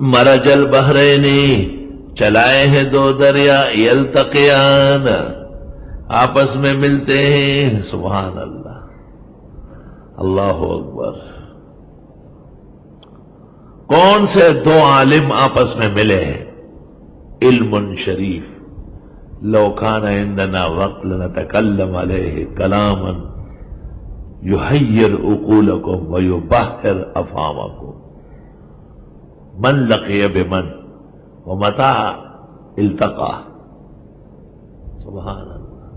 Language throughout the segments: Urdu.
مرج البحرین، چلائے ہیں دو دریا، یلتقیان، آپس میں ملتے ہیں. سبحان اللہ، اللہ اکبر. کون سے دو عالم آپس میں ملے ہیں؟ علم شریف. لو کان عندنا وقت لنتکلم علیہ کلاما یحیر عقولکم ویبحر افہامکم. من لقی بمن ومتى التقى. سبحان اللہ.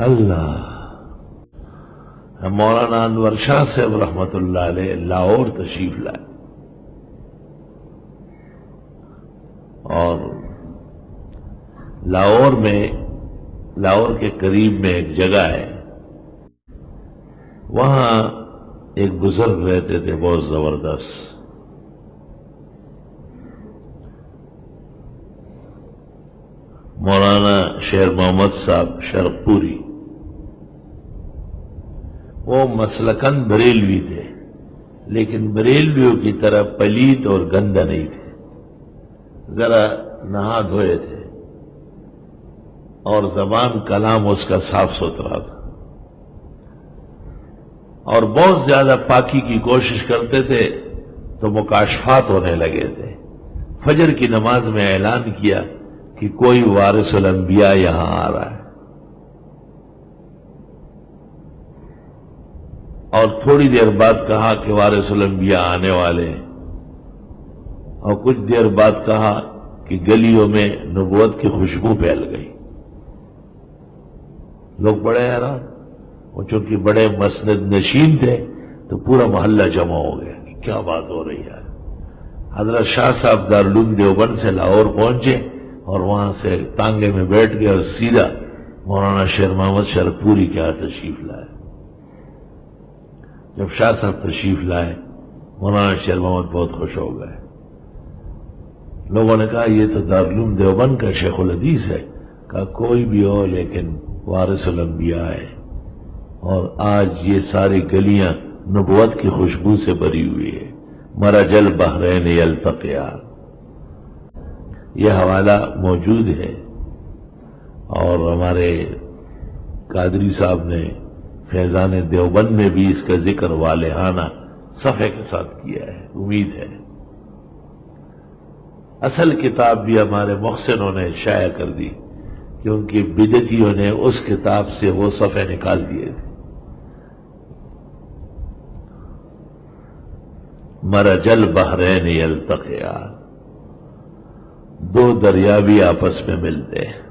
اللہ. مولانا انور شاہ صاحب رحمت اللہ علیہ لاہور تشریف لائے، اور لاہور کے قریب میں ایک جگہ ہے، وہاں ایک بزرگ رہتے تھے بہت زبردست. مولانا شیر محمد صاحب شرقپوری. وہ مسلکن بریلوی تھے، لیکن بریلویوں کی طرح پلید اور گندہ نہیں تھے. ذرا نہا دھوئے تھے، اور زبان کلام اس کا صاف ستھرا تھا، اور بہت زیادہ پاکی کی کوشش کرتے تھے تو مکاشفات ہونے لگے تھے. فجر کی نماز میں اعلان کیا کہ کوئی وارث الانبیاء یہاں آ رہا ہے، اور تھوڑی دیر بعد کہا کہ وارث الانبیاء آنے والے ہیں، اور کچھ دیر بعد کہا کہ گلیوں میں نبوت کی خوشبو پھیل گئی. لوگ بڑے حیران، وہ چونکہ بڑے مسند نشین تھے تو پورا محلہ جمع ہو گیا کہ کیا بات ہو رہی ہے. حضرت شاہ صاحب دارالعلوم دیوبند سے لاہور پہنچے، اور وہاں سے تانگے میں بیٹھ گئے اور سیدھا مولانا شیر محمد شرقپوری کے ہاں تشریف لائے. جب شاہ صاحب تشریف لائے، مولانا شیر محمد بہت خوش ہو گئے. لوگوں نے کہا یہ تو دارالعلوم دیوبند کا شیخ الحدیث ہے. کہا کوئی بھی ہو لیکن وارث الانبیاء ہے، اور آج یہ ساری گلیاں نبوت کی خوشبو سے بھری ہوئی ہے. مرج البحرین یلتقیان. یہ حوالہ موجود ہے، اور ہمارے قادری صاحب نے فیضان دیوبند میں بھی اس کا ذکر والہانہ صفحے کے ساتھ کیا ہے. امید ہے اصل کتاب بھی ہمارے محسنوں نے شائع کر دی، کیونکہ بدعتیوں نے اس کتاب سے وہ صفحے نکال دیے تھے. مرج البحرین یلتقیان، دو دریا بھی آپس میں ملتے ہیں،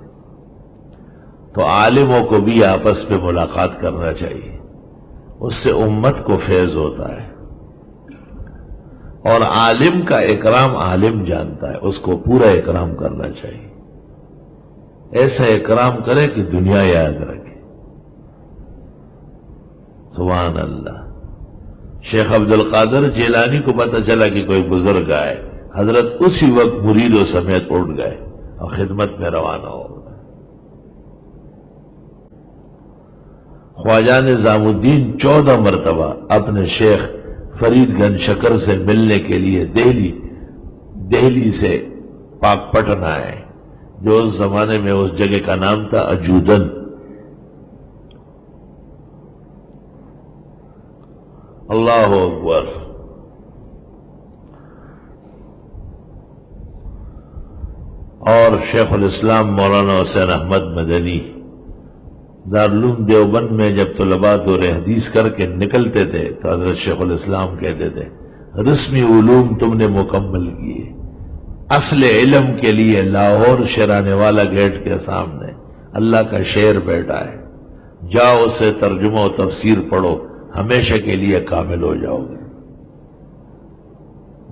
تو عالموں کو بھی آپس میں ملاقات کرنا چاہیے. اس سے امت کو فیض ہوتا ہے، اور عالم کا اکرام عالم جانتا ہے، اس کو پورا اکرام کرنا چاہیے. ایسا اکرام کرے کہ دنیا یاد رکھے. سبحان اللہ. شیخ عبد القادر جیلانی کو پتہ چلا کہ کوئی بزرگ آئے، حضرت اسی وقت مریدوں سمیت اٹھ گئے اور خدمت میں روانہ ہو گئے. خواجہ نظام الدین 14 مرتبہ اپنے شیخ فرید گنج شکر سے ملنے کے لیے دہلی سے پاک پٹن آئے، جو اس زمانے میں اس جگہ کا نام تھا اجودن. اللہ اکبر. اور شیخ الاسلام مولانا حسین احمد مدنی دارالعلوم دیوبند میں جب طلباء دور حدیث کر کے نکلتے تھے تو حضرت شیخ الاسلام کہتے تھے رسمی علوم تم نے مکمل کیے، اصل علم کے لیے لاہور شیرانے والا گیٹ کے سامنے اللہ کا شعر بیٹھا ہے، جاؤ اسے ترجمہ و تفسیر پڑھو، ہمیشہ کے لیے کامل ہو جاؤ گے.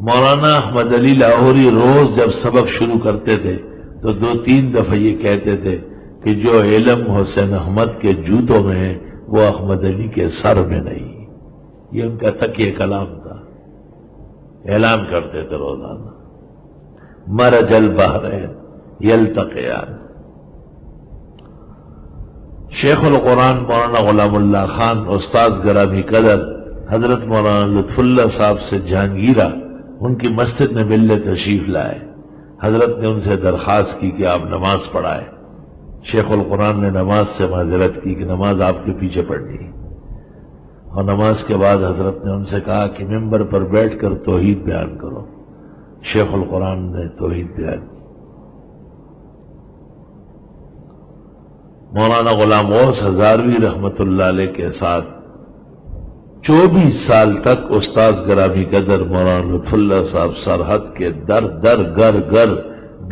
مولانا احمد علی لاہوری روز جب سبق شروع کرتے تھے تو 2-3 دفعہ یہ کہتے تھے کہ جو علم حسین احمد کے جوتوں میں ہے وہ احمد علی کے سر میں نہیں. یہ ان کا تکیہ کلام تھا. اعلان کرتے تھے روزانہ مرج البحرین یلتقیان. شیخ القرآن مولانا غلام اللہ خان استاد گرامی قدر حضرت مولانا لطف اللہ صاحب سے جہانگیرہ ان کی مسجد میں ملنے تشریف لائے. حضرت نے ان سے درخواست کی کہ آپ نماز پڑھائیں. شیخ القرآن نے نماز سے معذرت کی کہ نماز آپ کے پیچھے پڑھنی ہے، اور نماز کے بعد حضرت نے ان سے کہا کہ ممبر پر بیٹھ کر توحید بیان کرو. شیخ القرآن نے توحید بیان کی. مولانا غلام غوث ہزاروی رحمت اللہ علیہ کے ساتھ 24 سال تک استاذ گرامی قدر مولانا لطف اللہ صاحب سرحد کے در در گر گر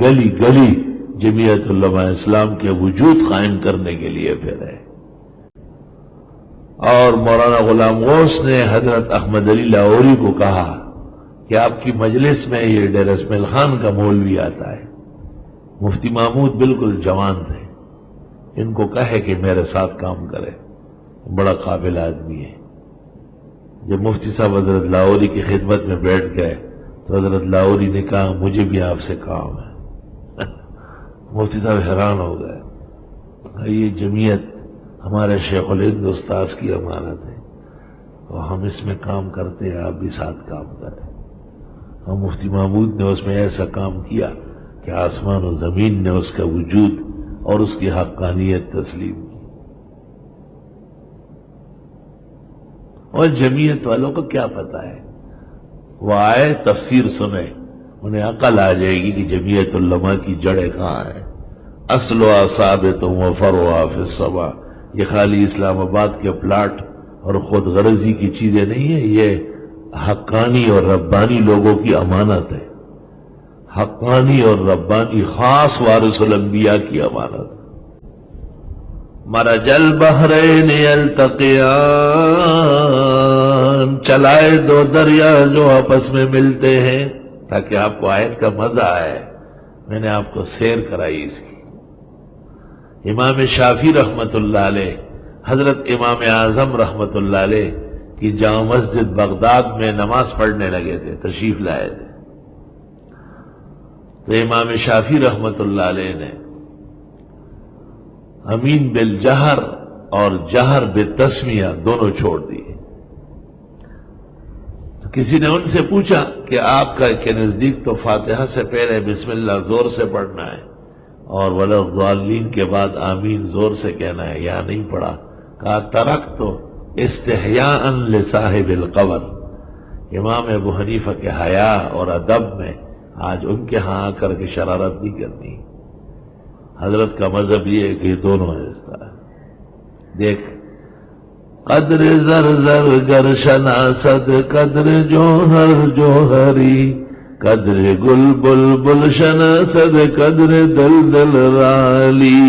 گلی گلی جمعیت علماء اسلام کے وجود قائم کرنے کے لیے پھرے. اور مولانا غلام غوث نے حضرت احمد علی لاہوری کو کہا کہ آپ کی مجلس میں یہ ڈیر اسماعیل خان کا مولوی آتا ہے. مفتی محمود بالکل جوان تھے، ان کو کہے کہ میرے ساتھ کام کرے، بڑا قابل آدمی ہے. جب مفتی صاحب حضرت لاہوری کی خدمت میں بیٹھ گئے تو حضرت لاہوری نے کہا مجھے بھی آپ سے کام ہے. مفتی صاحب حیران ہو گئے. یہ جمعیت ہمارے شیخ الہند استاذ کی امانت ہے اور ہم اس میں کام کرتے ہیں، آپ بھی ساتھ کام کریں. اور مفتی محمود نے اس میں ایسا کام کیا کہ آسمان و زمین نے اس کا وجود اور اس کی حقانیت تسلیم کی. اور جمعیت والوں کو کیا پتہ ہے، وہ آئے تفسیر سنیں، انہیں عقل آ جائے گی کہ جمعیت علماء کی جڑیں کہاں ہیں. اصلها ثابت وفرعها فی السماء. یہ خالی اسلام آباد کے پلاٹ اور خود غرضی کی چیزیں نہیں ہیں، یہ حقانی اور ربانی لوگوں کی امانت ہے. حقانی اور ربانی خاص وارث الانبیاء کی امانت. مرج البحرین یلتقیان، چلائے دو دریا جو آپس میں ملتے ہیں، تاکہ آپ کو آیت کا مزہ آئے. میں نے آپ کو سیر کرائی اس کی. امام شافعی رحمت اللہ علیہ حضرت امام اعظم رحمت اللہ علیہ کی جامع مسجد بغداد میں نماز پڑھنے لگے تھے، تشریف لائے تھے. تو امام شافعی رحمت اللہ علیہ نے امین بالجہر اور جہر بالتسمیہ دونوں چھوڑ دیے. تو کسی نے ان سے پوچھا کہ آپ کا کے نزدیک تو فاتحہ سے پہلے بسم اللہ زور سے پڑھنا ہے اور ولا الضالین کے بعد آمین زور سے کہنا ہے، یا نہیں پڑھا؟ کہا ترکت استحیاء لصاحب القبر. امام ابو حنیفہ کے حیا اور ادب میں آج ان کے ہاں آ کر کے شرارت نہیں کرنی. حضرت کا مذہب یہ ہے کہ یہ دونوں ہے. اس طرح دیکھ، قدر زر زر گر شناسد، قدر جوہر جوہری، قدر گل بل بل شناسد، قدر دل دل رالی.